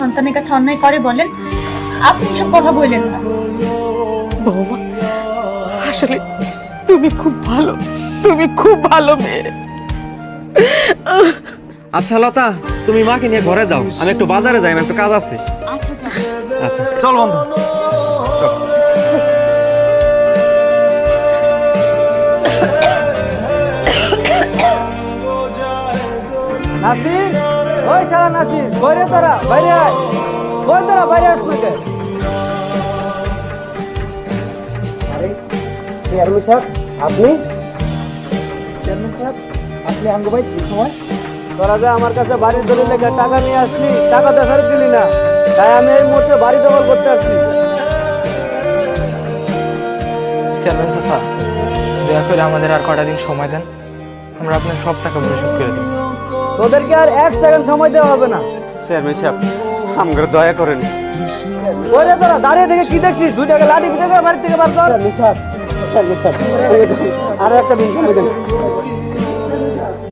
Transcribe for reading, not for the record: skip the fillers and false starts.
সন্তানের কাছে অন্যায় করে বলেন? আপনি সব কথা বললেন না। বৌমা, আসলে তুমি খুব ভালো মেয়ে। আচ্ছা লতা, তুমি মাকে নিয়ে ঘরে যাও, আমি একটু বাজারে যাই, আমার একটু কাজ আছে। আচ্ছা যাও। আচ্ছা চল বন্ধু। নাসির, ওই শালা নাসির, বাইরে তোরা, বাইরে আয়। কই তোরা বাইরে আসবে কে? আরে চেয়ারম্যান সাহেব, আপনি? চেয়ারম্যান সাহেব, আপনি আঙ্গু ভাই কি সময়? তোরা যে আমার কাছে বাড়ির দলিল লেখা টাকা নিয়ে আসলি, টাকা তো ফেরত দিলি না, তাই আমি এই মুহূর্তে বাড়ি দখল করতে আসছি। চেয়ারম্যান চাচা, দয়া করে আমাদের আর কটা দিন সময় দেন, আমরা আপনার সব টাকা পরিশোধ করে দেব। তোদেরকে আর 1 সেকেন্ড সময় দেওয়া হবে না। চেয়ারম্যান সাহেব, আমাকে দয়া করেন। ওরে তোরা দাঁড়িয়ে থেকে কি দেখছিস? 2 টাকা লাঠি পিঠে করে বাড়ি থেকে বার কর। আর একটা দিন সময় দেন।